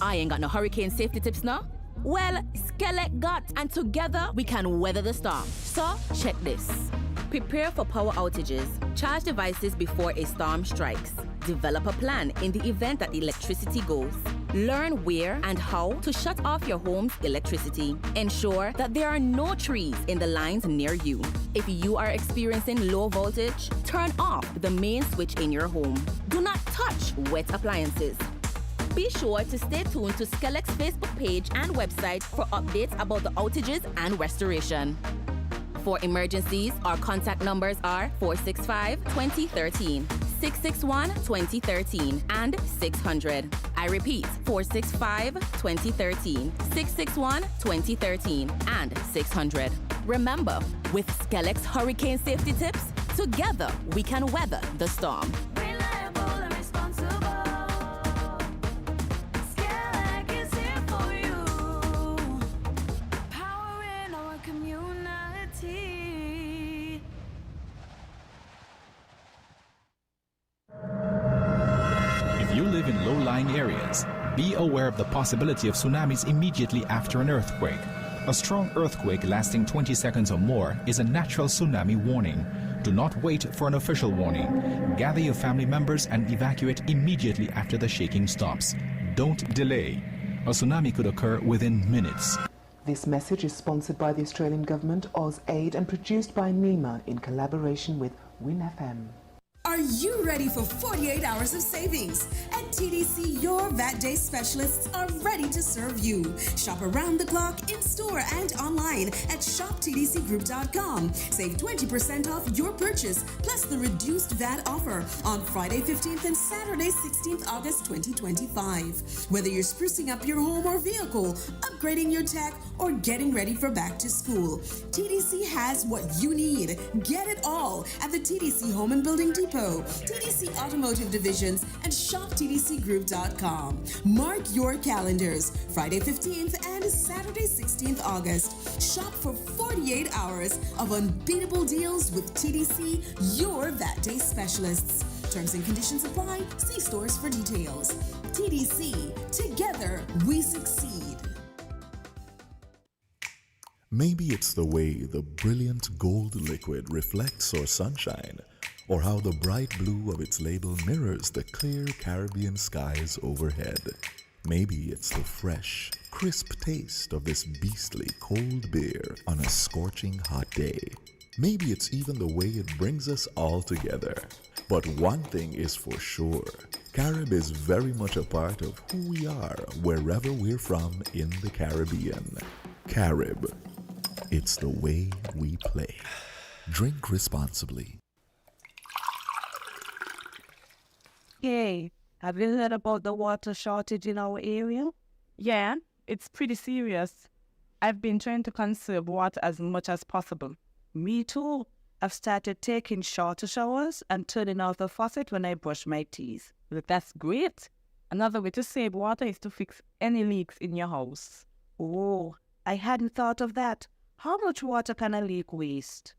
I ain't got no hurricane safety tips now. Well, Skelec got, and together we can weather the storm. So, check this. Prepare for power outages. Charge devices before a storm strikes. Develop a plan in the event that electricity goes. Learn where and how to shut off your home's electricity. Ensure that there are no trees in the lines near you. If you are experiencing low voltage, turn off the main switch in your home. Do not touch wet appliances. Be sure to stay tuned to Skelec's Facebook page and website for updates about the outages and restoration. For emergencies, our contact numbers are 465-2013, 661-2013, and 600. I repeat, 465-2013, 661-2013, and 600. Remember, with Skelec's hurricane safety tips, together we can weather the storm. In low-lying areas, be aware of the possibility of tsunamis immediately after an earthquake. A strong earthquake lasting 20 seconds or more is a natural tsunami warning. Do not wait for an official warning. Gather your family members and evacuate immediately after the shaking stops. Don't delay. A tsunami could occur within minutes. This message is sponsored by the Australian Government, AusAid, and produced by NEMA in collaboration with winnfm. Are you ready for 48 hours of savings? At TDC, your VAT Day specialists are ready to serve you. Shop around the clock, in store and online at shoptdcgroup.com. Save 20% off your purchase, plus the reduced VAT offer on Friday 15th and Saturday 16th August 2025. Whether you're sprucing up your home or vehicle, upgrading your tech, or getting ready for back to school, TDC has what you need. Get it all at the TDC Home and Building Depot, TDC Automotive Divisions, and shoptdcgroup.com. Mark your calendars. Friday 15th and Saturday 16th August. Shop for 48 hours of unbeatable deals with TDC, your VAT Day specialists. Terms and conditions apply. See stores for details. TDC, together we succeed. Maybe it's the way the brilliant gold liquid reflects our sunshine, or how the bright blue of its label mirrors the clear Caribbean skies overhead. Maybe it's the fresh, crisp taste of this beastly cold beer on a scorching hot day. Maybe it's even the way it brings us all together. But one thing is for sure, Carib is very much a part of who we are wherever we're from in the Caribbean. Carib. It's the way we play. Drink responsibly. Hey, have you heard about the water shortage in our area? Yeah, it's pretty serious. I've been trying to conserve water as much as possible. Me too. I've started taking shorter showers and turning off the faucet when I brush my teeth. Look, that's great. Another way to save water is to fix any leaks in your house. Oh, I hadn't thought of that. How much water can a leak waste?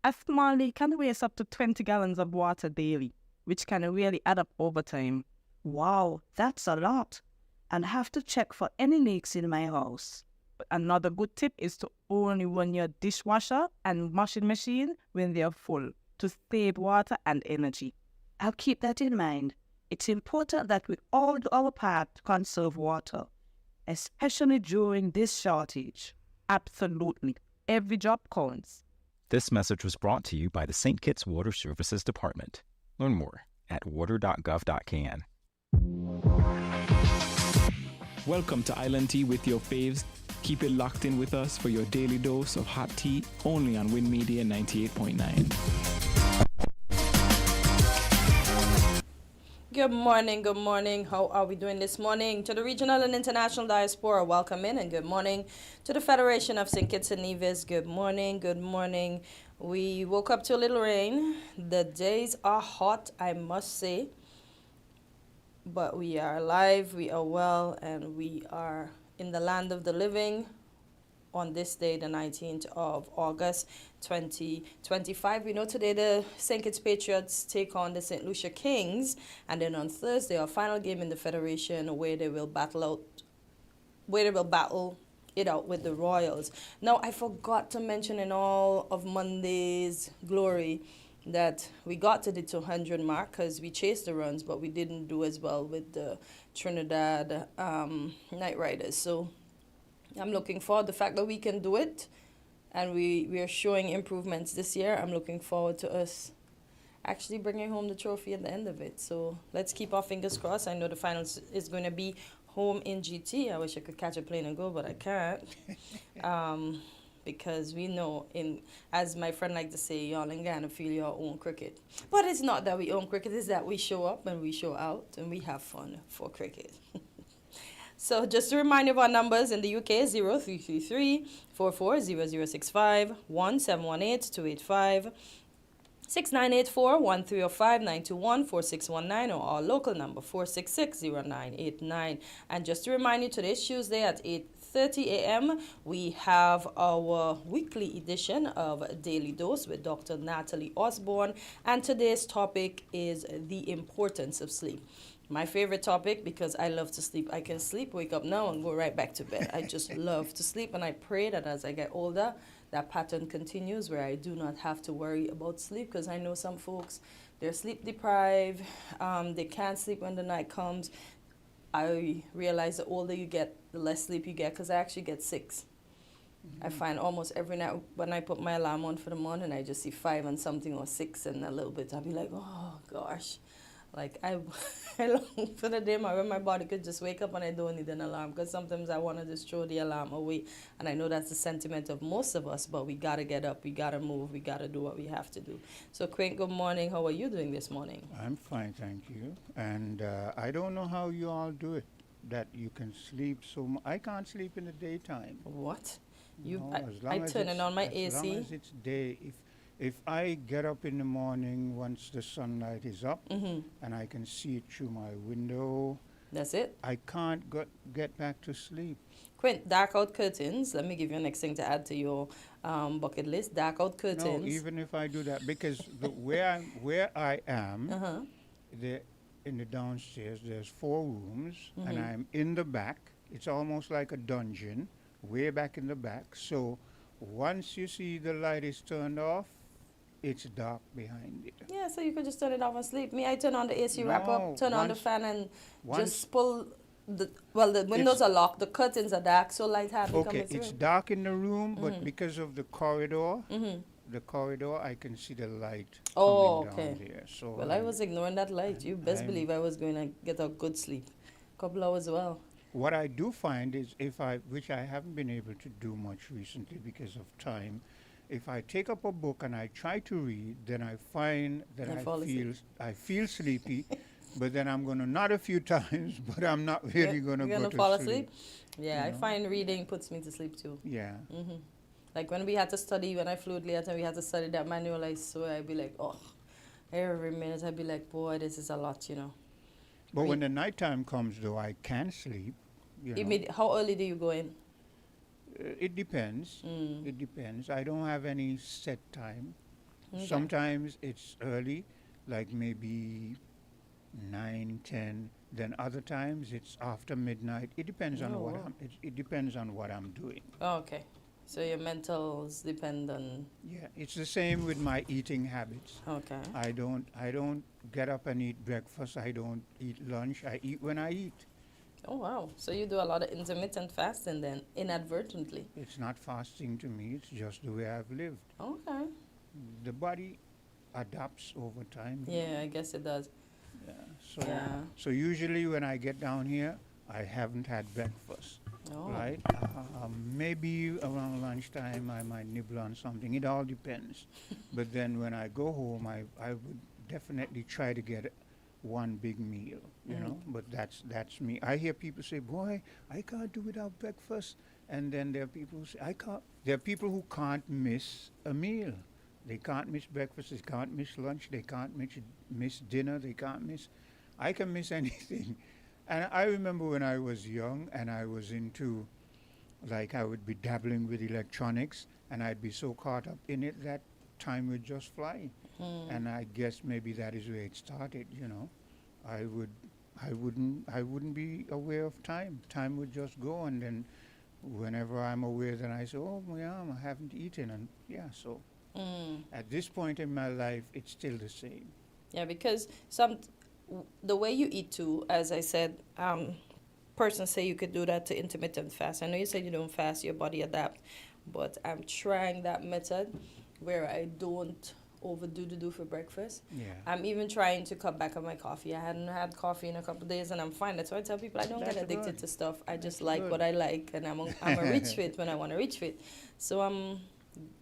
A small leak can waste up to 20 gallons of water daily, which can really add up over time. Wow, that's a lot. And have to check for any leaks in my house. But another good tip is to only run your dishwasher and washing machine when they are full to save water and energy. I'll keep that in mind. It's important that we all do our part to conserve water, especially during this shortage. Absolutely. Every drop counts. This message was brought to you by the St. Kitts Water Services Department. Learn more at water.gov.kn. Welcome to Island Tea with your faves. Keep it locked in with us for your daily dose of hot tea only on Win Media 98.9. Good morning, good morning. How are we doing this morning? To the regional and international diaspora, welcome in and good morning. To the Federation of St. Kitts and Nevis, good morning, good morning. We woke up to a little rain. The days are hot, I must say. But we are alive, we are well, and we are in the land of the living. on this day, the 19th of August, 2025. We know today the St. Kitts Patriots take on the St. Lucia Kings, and then on Thursday, our final game in the Federation, where they will battle it out with the Royals. Now, I forgot to mention in all of Monday's glory that we got to the 200 mark because we chased the runs, but we didn't do as well with the Trinidad Knight Riders. So I'm looking forward to the fact that we can do it, and we are showing improvements this year. I'm looking forward to us actually bringing home the trophy at the end of it. So let's keep our fingers crossed. I know the finals is going to be home in GT. I wish I could catch a plane and go, but I can't. Because we know, as my friend like to say, y'all ain't gonna feel your own cricket. But it's not that we own cricket, it's that we show up and we show out and we have fun for cricket. So just to remind you of our numbers in the UK, 0333 440065 1718 285 6984 1305 921 4619, or our local number 4660989. And just to remind you, today's Tuesday at 8:30 a.m. we have our weekly edition of Daily Dose with Dr. Natalie Osborne, and today's topic is the importance of sleep. My favorite topic, because I love to sleep. I can sleep, wake up now, and go right back to bed. I just love to sleep, and I pray that as I get older, that pattern continues where I do not have to worry about sleep, because I know some folks, they're sleep deprived, they can't sleep when the night comes. I realize the older you get, the less sleep you get, because I actually get 6. I find almost every night when I put my alarm on for the morning, I just see 5 and something or 6 and a little bit. I'll be like, oh gosh. Like I long for the day when my body could just wake up and I don't need an alarm, because sometimes I want to just throw the alarm away. And I know that's the sentiment of most of us, but we got to get up, we got to move, we got to do what we have to do. So Quint, good morning. How are you doing this morning? I'm fine, thank you. And I don't know how you all do it, that you can sleep so much. I can't sleep in the daytime. What? No, I turn it on my AC. As long as it's day. If I get up in the morning once the sunlight is up, and I can see it through my window, that's it. I can't get back to sleep. Quint, dark out curtains. Let me give you a next thing to add to your bucket list. Dark out curtains. No, even if I do that, because where I am, in the downstairs, there's 4 rooms, and I'm in the back. It's almost like a dungeon, way back in the back. So once you see the light is turned off, it's dark behind it. Yeah, so you could just turn it off and sleep. Me, I turn on the AC wrap up, turn on the fan, and just pull the windows are locked, the curtains are dark, so light hardly comes through. Okay, it's dark in the room, but because of the corridor, I can see the light coming down there. So well, I was ignoring that light. You best believe I was going to get a good sleep, couple hours well. What I do find is which I haven't been able to do much recently because of time, if I take up a book and I try to read, then I find that I feel sleepy, but then I'm going to nod a few times, but I'm not really going to go to fall asleep. Yeah, I find reading puts me to sleep too. Yeah. Like when we had to study, when I flew late and we had to study that manual, I swear I'd be like, oh, every minute I'd be like, boy, this is a lot, you know. But when the nighttime comes, though, I can sleep. How early do you go in? It depends. It depends. I don't have any set time. Okay. Sometimes it's early, like maybe 9, 10. Then other times it's after midnight. It depends on it depends on what I'm doing. Oh, okay. So your mentals depend on. Yeah, it's the same with my eating habits. Okay. I don't get up and eat breakfast. I don't eat lunch. I eat when I eat. Oh, wow. So you do a lot of intermittent fasting then, inadvertently. It's not fasting to me. It's just the way I've lived. Okay. The body adapts over time. Yeah, I guess it does. Yeah. So usually when I get down here, I haven't had breakfast. Oh. Right? Maybe around lunchtime I might nibble on something. It all depends. But then when I go home, I would definitely try to get one big meal, you know. But that's me. I hear people say, "Boy, I can't do without breakfast," and then there are people who say, "I can't." There are people who can't miss a meal. They can't miss breakfast. They can't miss lunch. They can't miss dinner. They can't miss. I can miss anything. And I remember when I was young and I was into like I would be dabbling with electronics, and I'd be so caught up in it that time would just fly. And I guess maybe that is where it started. I wouldn't be aware of time. Time would just go, and then whenever I'm aware, then I say, oh yeah, I haven't eaten, and yeah. So at this point in my life, it's still the same. Yeah, because the way you eat too, as I said, persons say you could do that to intermittent fast. I know you said you don't fast, your body adapt, but I'm trying that method where I don't overdo the do for breakfast. Yeah. I'm even trying to cut back on my coffee. I hadn't had coffee in a couple of days, and I'm fine. That's why I tell people I don't get addicted to stuff. I just like what I like, and I'm a reach fit when I want to reach fit. So I'm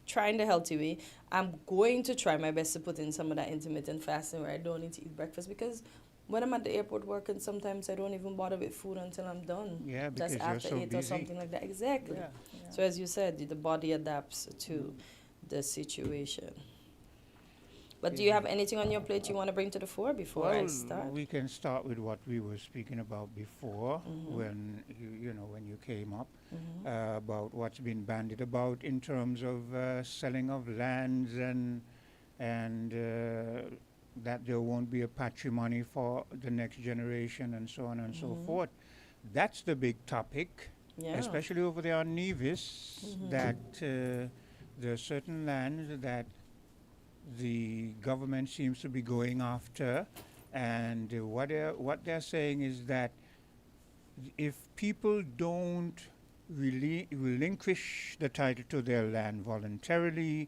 trying the healthy way. I'm going to try my best to put in some of that intermittent fasting where I don't need to eat breakfast, because when I'm at the airport working, sometimes I don't even bother with food until I'm done. Yeah, because that's after you're so 8 busy. or something like that. Exactly. Yeah. So as you said, the body adapts to the situation. But do you have anything on your plate you want to bring to the fore before I start? We can start with what we were speaking about before, when when you came up, about what's been bandied about in terms of selling of lands and that there won't be a patrimony for the next generation and so on and so forth. That's the big topic, especially over there on Nevis, that there are certain lands that the government seems to be going after, and what they're saying is that if people don't relinquish the title to their land voluntarily,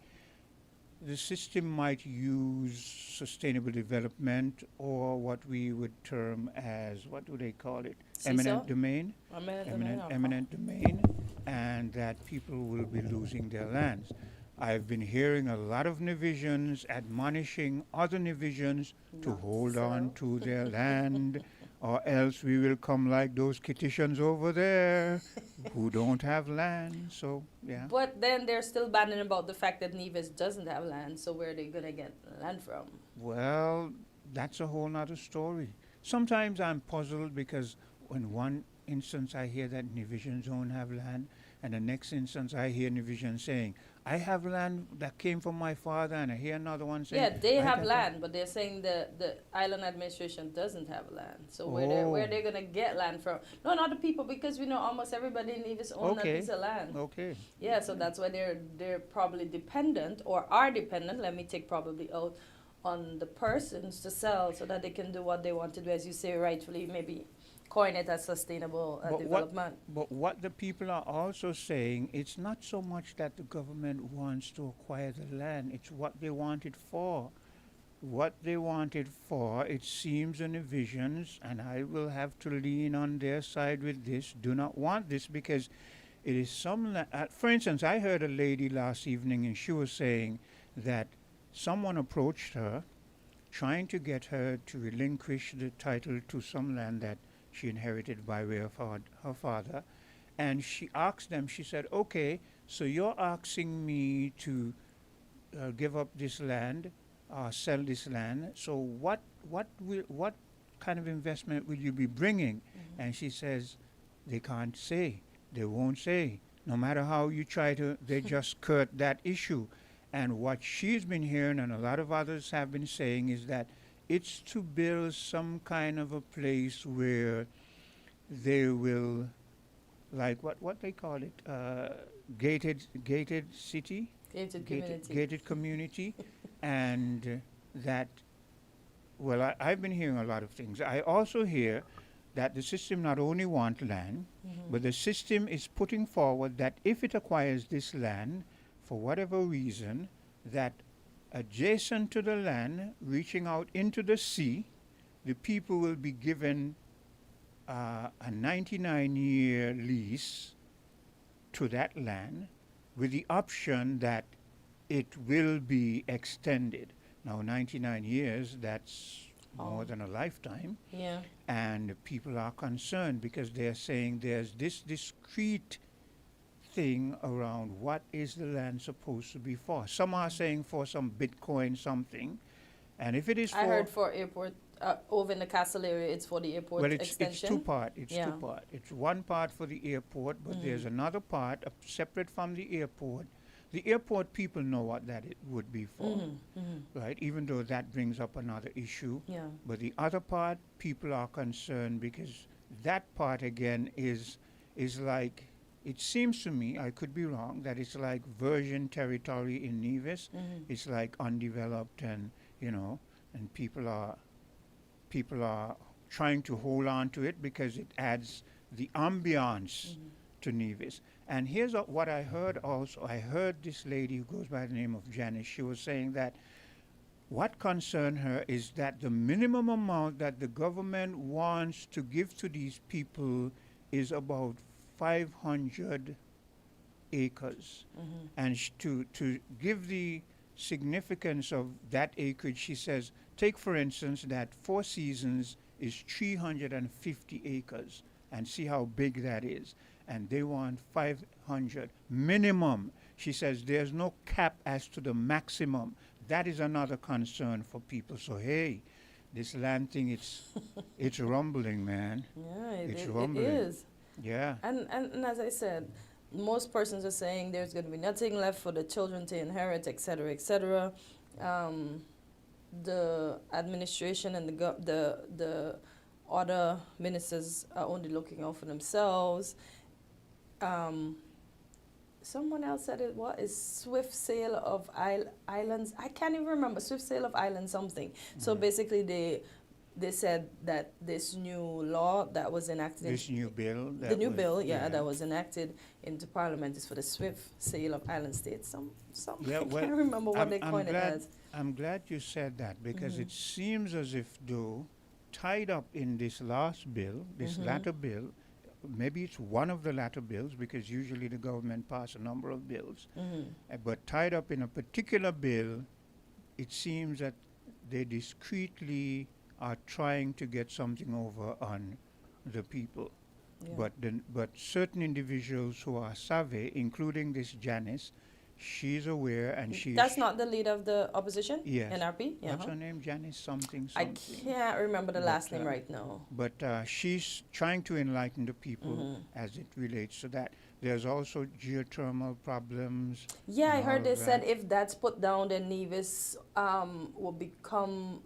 the system might use sustainable development, or what we would term as, what do they call it? Eminent domain. Eminent domain, and that people will be losing their lands. I've been hearing a lot of Nevisians admonishing other Nevisians to hold on to their land, or else we will come like those Kittitians over there who don't have land. So, yeah. But then they're still banning about the fact that Nevis doesn't have land, so where are they going to get land from? Well, that's a whole nother story. Sometimes I'm puzzled because in one instance I hear that Nevisians don't have land, and the next instance I hear Nevisians saying, I have land that came from my father, and I hear another one saying... Yeah, they have land, but they're saying the island administration doesn't have land. So where they're going to get land from? No, not the people, because we know almost everybody in Nevis owns a piece of land. Okay. Yeah, so that's why they're probably dependent, or are dependent, let me take probably out, on the persons to sell so that they can do what they want to do, as you say, rightfully, maybe coin it as sustainable development. But what the people are also saying, it's not so much that the government wants to acquire the land, it's what they want it for. What they want it for, it seems in the visions, and I will have to lean on their side with this, do not want this, because it is some... for instance, I heard a lady last evening, and she was saying that someone approached her, trying to get her to relinquish the title to some land that she inherited by way of her father, and she asked them, she said, okay, so you're asking me to give up this land, sell this land, so what kind of investment will you be bringing? And she says, they can't say, they won't say, no matter how you try to, they just skirt that issue. And what she's been hearing, and a lot of others have been saying, is that it's to build some kind of a place where they will, like what they call it, gated city, gated community, and that. Well, I've been hearing a lot of things. I also hear that the system not only wants land, but the system is putting forward that if it acquires this land, for whatever reason, that adjacent to the land, reaching out into the sea, the people will be given a 99-year lease to that land with the option that it will be extended. Now, 99 years, that's more than a lifetime. Yeah. And people are concerned because they're saying there's this discrete thing around what is the land supposed to be for. Some are saying for some Bitcoin something, and if it is I heard for airport over in the castle area, it's for the airport Well, it's extension? two part. It's Yeah. two part. It's one part for the airport, but there's another part separate from the airport. The airport people know what that it would be for, right? Even though that brings up another issue. Yeah. But the other part, people are concerned because that part again is like, it seems to me, I could be wrong, that it's like virgin territory in Nevis. It's like undeveloped, and and people are trying to hold on to it because it adds the ambiance to Nevis. And here's what I heard also. I heard this lady who goes by the name of Janice. She was saying that what concerned her is that the minimum amount that the government wants to give to these people is about 500 acres. And to give the significance of that acreage, she says, take for instance that Four Seasons is 350 acres, and see how big that is. And they want 500 minimum. She says there's no cap as to the maximum. That is another concern for people. So hey, this land thing, it's rumbling, man. Yeah, it's it rumbling. is. Yeah. And as I said, most persons are saying there's going to be nothing left for the children to inherit, etc., etc. The administration and the other ministers are only looking out for themselves. Someone else said it. What is swift sale of islands? I can't even remember. Swift sale of islands something. So basically, they said that this new law that was enacted. This new bill. That was enacted into Parliament is for the swift sale of island states. Yeah, I well, can't remember what they coined it as. I'm glad you said that, because it seems as if, though, tied up in this last bill, this latter bill, maybe it's one of the latter bills, because usually the government pass a number of bills, but tied up in a particular bill, it seems that they discreetly are trying to get something over on the people. Yeah. But certain individuals who are savvy, including this Janice, she's aware, and she's... That's not the leader of the opposition? Yes. NRP? Yeah. What's her name? Janice something. I can't remember the last name right now. But she's trying to enlighten the people as it relates to that. There's also geothermal problems. Yeah, I heard they said if that's put down, then Nevis will become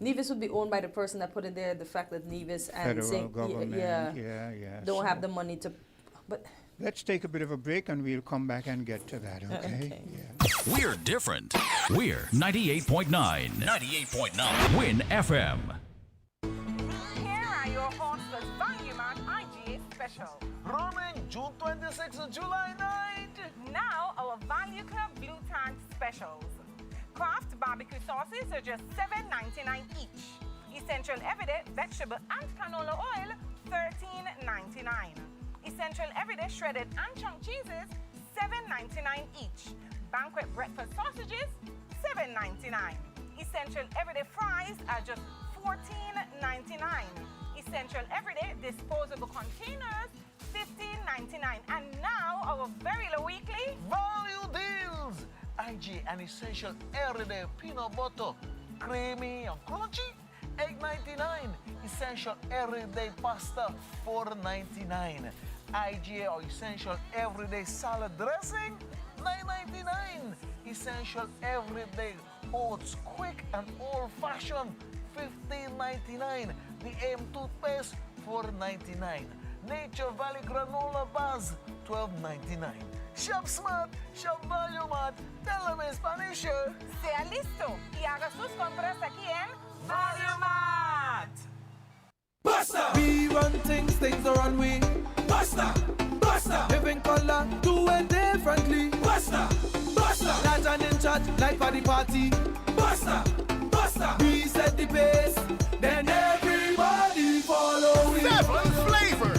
Nevis would be owned by the person that put it there. The fact that Nevis and federal government, don't have the money to... But let's take a bit of a break and we'll come back and get to that, okay? Yeah. We're different. We're 98.9. 98.9. Win FM. Here are your hosts for Value Mart IGA Special. Running June 26th and July 9th. Now our Value Club Blue Tank Specials. Kraft barbecue sauces are just $7.99 each. Essential Everyday vegetable and canola oil, $13.99. Essential Everyday shredded and chunk cheeses, $7.99 each. Banquet breakfast sausages, $7.99. Essential Everyday fries are just $14.99. Essential Everyday disposable containers, $15.99. And now our very low weekly value deals. IG and Essential Everyday peanut butter, creamy and crunchy, $8.99. Essential Everyday pasta, $4.99. IGA or Essential Everyday salad dressing, $9.99. Essential Everyday oats, quick and old-fashioned, $15.99. The AM toothpaste, $4.99. Nature Valley granola bars, $12.99. Shop Smart, Shop Value Mart, tell them in Spanish. Sea listo y haga sus compras aquí en Value Mart. Basta! We run things are on we. Basta! Basta! Living color, do it differently. Basta! Basta! Large and in charge, like for the party. Basta! Basta! We set the pace, then everybody follow it. 7 flavors,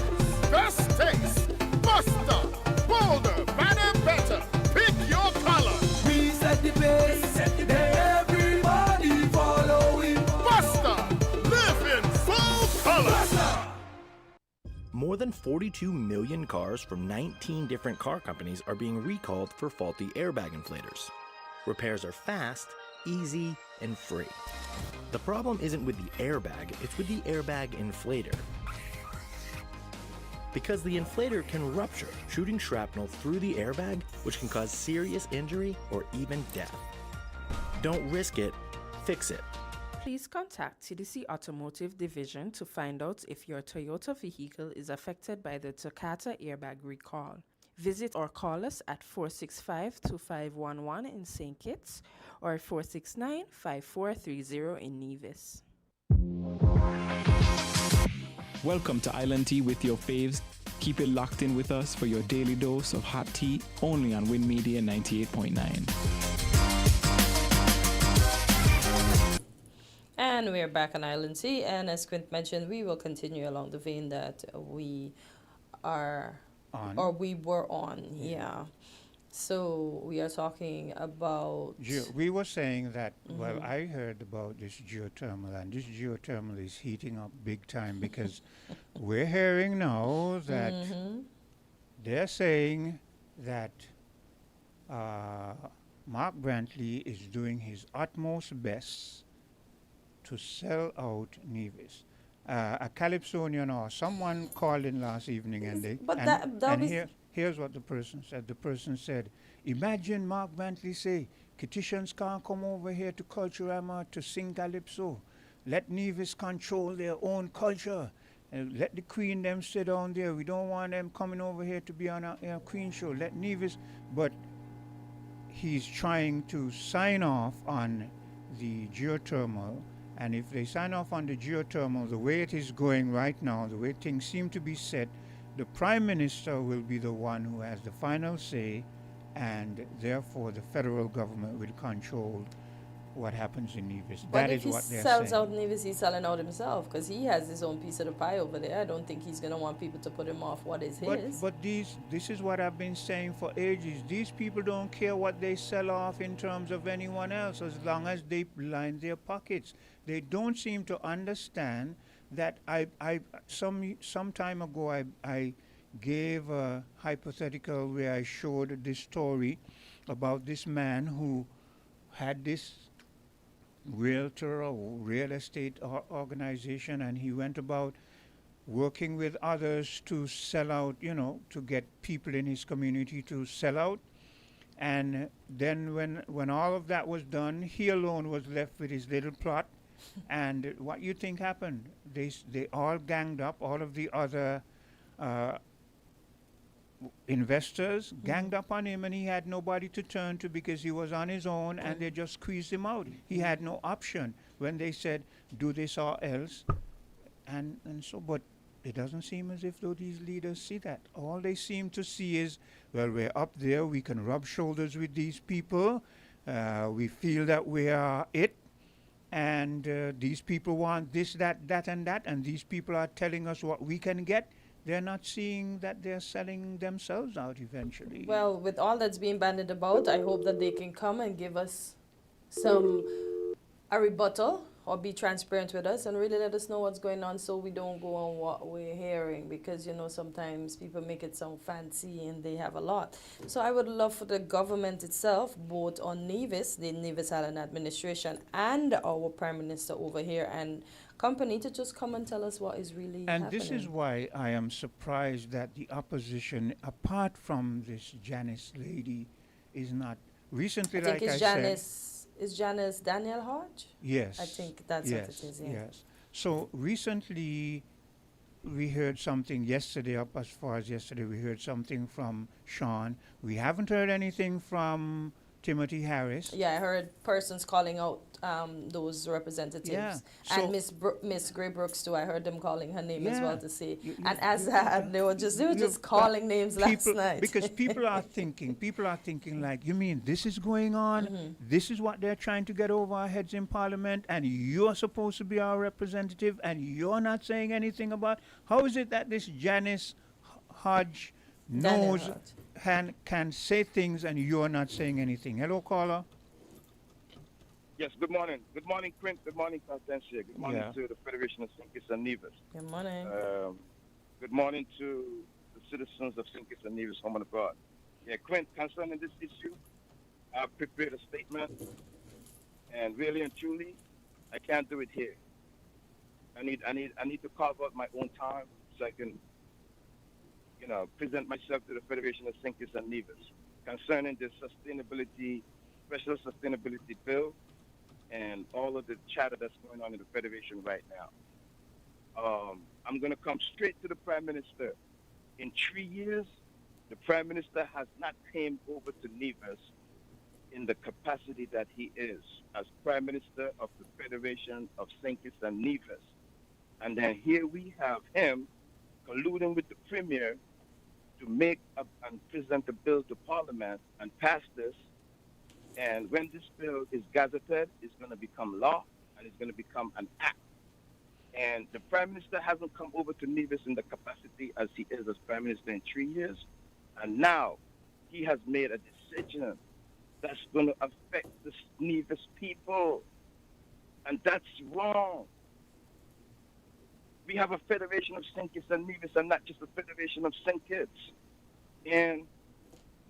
best taste. Basta! Bolder, better, better. Pick your color. We set the pace, then everybody follow it. Basta! Live in full color. Basta! More than 42 million cars from 19 different car companies are being recalled for faulty airbag inflators. Repairs are fast, easy, and free. The problem isn't with the airbag, it's with the airbag inflator. Because the inflator can rupture, shooting shrapnel through the airbag, which can cause serious injury or even death. Don't risk it, fix it. Please contact TDC Automotive Division to find out if your Toyota vehicle is affected by the Takata airbag recall. Visit or call us at 465-2511 in St. Kitts or 469-5430 in Nevis. Welcome to Island Tea with your faves. Keep it locked in with us for your daily dose of hot tea only on Win Media 98.9. And we're back on Island Tea, and as Quint mentioned, we will continue along the vein that we are on. Or we were on, yeah. So we are talking about... We were saying that, well, I heard about this geothermal, and this geothermal is heating up big time because we're hearing now that they're saying that Mark Brantley is doing his utmost best to sell out Nevis. A Calypsonian or someone called in last evening and they... But Here's what the person said. The person said, imagine Mark Brantley say, Kititians can't come over here to Culturama to sing Calypso. Let Nevis control their own culture. Let the Queen them sit down there. We don't want them coming over here to be on a Queen show. Let Nevis... But he's trying to sign off on the geothermal. And if they sign off on the geothermal, the way it is going right now, the way things seem to be set, the Prime Minister will be the one who has the final say, and therefore the federal government will control what happens in Nevis. But that if is what they're he sells saying. out Nevis, he's selling out himself because he has his own piece of the pie over there. I don't think he's going to want people to put him off what is his. But this is what I've been saying for ages. These people don't care what they sell off in terms of anyone else as long as they line their pockets. They don't seem to understand that some time ago I gave a hypothetical where I showed this story about this man who had this realtor or real estate organization, and he went about working with others to sell out, to get people in his community to sell out. And then when all of that was done, he alone was left with his little plot. And what you think happened? They all ganged up, all of the other investors ganged up on him, and he had nobody to turn to because he was on his own, and they just squeezed him out. He had no option when they said, do this or else. And so, but it doesn't seem as if though these leaders see that. All they seem to see is, well, we're up there, we can rub shoulders with these people, we feel that we are it, and these people want this, that, and that, and these people are telling us what we can get. They're not seeing that they're selling themselves out eventually. Well, with all that's being bandied about, I hope that they can come and give us a rebuttal or be transparent with us and really let us know what's going on so we don't go on what we're hearing, because, sometimes people make it sound fancy and they have a lot. So I would love for the government itself, both on Nevis, the Nevis Island administration, and our Prime Minister over here and company to just come and tell us what is really happening. And this is why I am surprised that the opposition, apart from this Janice lady, is not recently. I think it's Janice. Is Janice Daniel Hodge? Yes. I think that's what it is. Yeah. Yes. So recently, we heard something yesterday. Up as far as yesterday, we heard something from Sean. We haven't heard anything from Timothy Harris. Yeah, I heard persons calling out those representatives. Yeah. And Miss Gray Brooks too. I heard them calling her name as well to say. And they were just calling names last night. Because people are thinking like, you mean this is going on? This is what they're trying to get over our heads in Parliament, and you're supposed to be our representative, and you're not saying anything about. How is it that this Janice Hodge knows can say things and you're not saying anything? Hello, caller. Yes, good morning. Good morning, Quint. Good morning, Constantia. Good morning to the Federation of St. Kitts and Nevis. Good morning. Good morning to the citizens of St. Kitts and Nevis, home and abroad. Yeah, Quint, concerning this issue, I prepared a statement, And really and truly, I can't do it here. I need to carve out my own time so I can, present myself to the Federation of Sinkers and Nevis concerning the special sustainability bill, and all of the chatter that's going on in the Federation right now. I'm going to come straight to the Prime Minister. In 3 years, the Prime Minister has not came over to Nevis in the capacity that he is as Prime Minister of the Federation of Sinkers and Nevis. And then here we have him colluding with the Premier to make and present a bill to Parliament and pass this. And when this bill is gazetted, it's going to become law and it's going to become an act. And the Prime Minister hasn't come over to Nevis in the capacity as he is as Prime Minister in 3 years. And now he has made a decision that's going to affect the Nevis people. And that's wrong. We have a Federation of Sinkers and Nevis and not just a Federation of Sinkers. And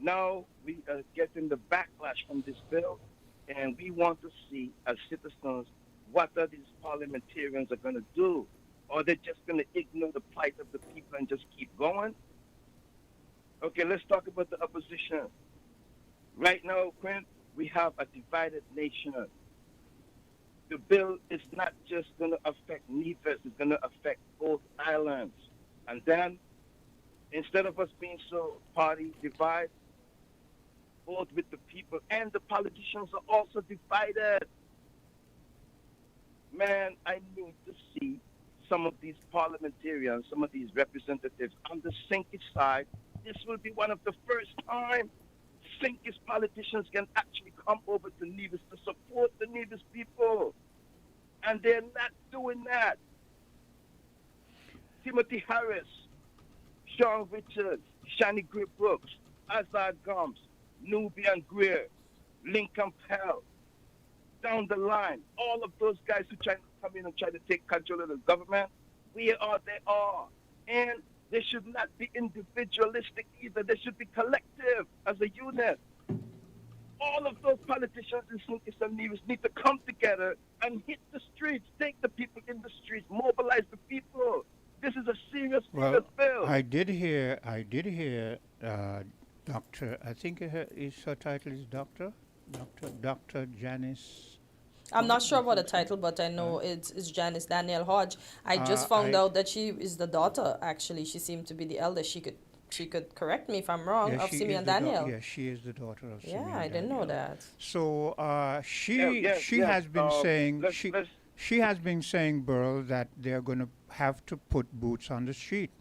now we are getting the backlash from this bill. And we want to see, as citizens, what are these parliamentarians are going to do? Or they're just going to ignore the plight of the people and just keep going? Okay, let's talk about the opposition. Right now, Quinn, we have a divided nation. The bill is not just going to affect Nevis, it's going to affect both islands. And then, instead of us being so party divided, both with the people and the politicians are also divided. Man, I need to see some of these parliamentarians, some of these representatives on the Sinkers side. This will be one of the first time Sinkers politicians can actually come over to Nevis to support the Nevis people. And they're not doing that. Timothy Harris, Sean Richards, Shani Gray Brooks, Azad Gomes, Nubian Greer, Lincoln Pell, down the line, all of those guys who try to come in and try to take control of the government, where are they are? And they should not be individualistic either. They should be collective as a unit. All of those politicians in Sinkers and Nevis need to come together and hit the streets, take the people in the streets, mobilize the people. This is a serious bill. I did hear, Dr. I think her title is Dr. Janice. I'm not sure about the title, but I know it's Janice Danielle Hodge. I just found out that she is the daughter, actually. She seemed to be the eldest. She could correct me if I'm wrong, of Simeon Daniel. Yes, she is the daughter of Simeon I didn't know that. So she has been saying she has been saying, Burl, that they're going to have to put boots on the street.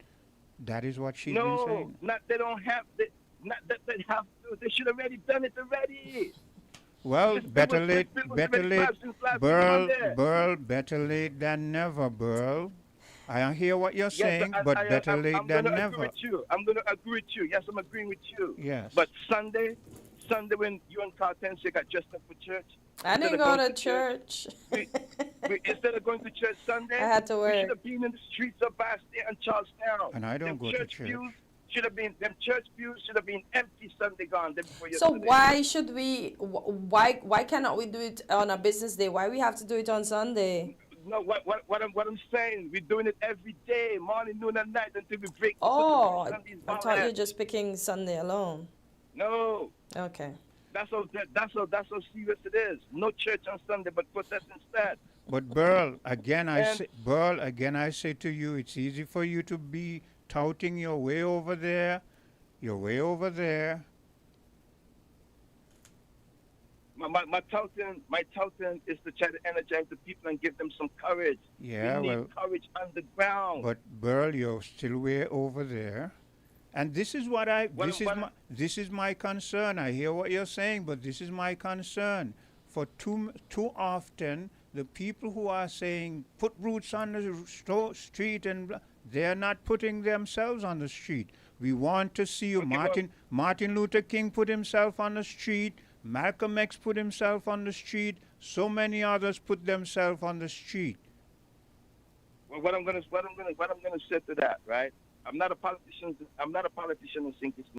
That is what she's been saying. No, not they don't have to. Not that they have to. They should have already done it already. Well, better late, Burl, better late than never, Burl. I hear what you're saying, but better late than never. I'm going to agree with you. Yes, I'm agreeing with you. Yes. But Sunday when you and Carl Tensley got dressed up for church. I didn't go to church. Instead of going to church Sunday, I had to work. We should have been in the streets of Bastille and Charlestown. And I don't go to church. Them church pews should have been empty Sunday gone. So why should we? Why cannot we do it on a business day? Why we have to do it on Sunday? No, what I'm saying, we're doing it every day, morning, noon, and night until we break. Oh, I thought you were just picking Sunday alone. No. Okay. That's how serious it is. No church on Sunday, but protest instead. But Burl, again I say to you, it's easy for you to be touting your way over there. You're way over there. My touting is to try to energize the people and give them some courage. Yeah, we need courage on the ground. But Burl, you're still way over there. And this is what this is my concern. I hear what you're saying, but this is my concern. For too often, the people who are saying put roots on the street, and they're not putting themselves on the street. We want to see Martin Luther King put himself on the street. Malcolm X put himself on the street. So many others put themselves on the street. Well, what I'm gonna say to that, right? I'm not a politician in Sinkers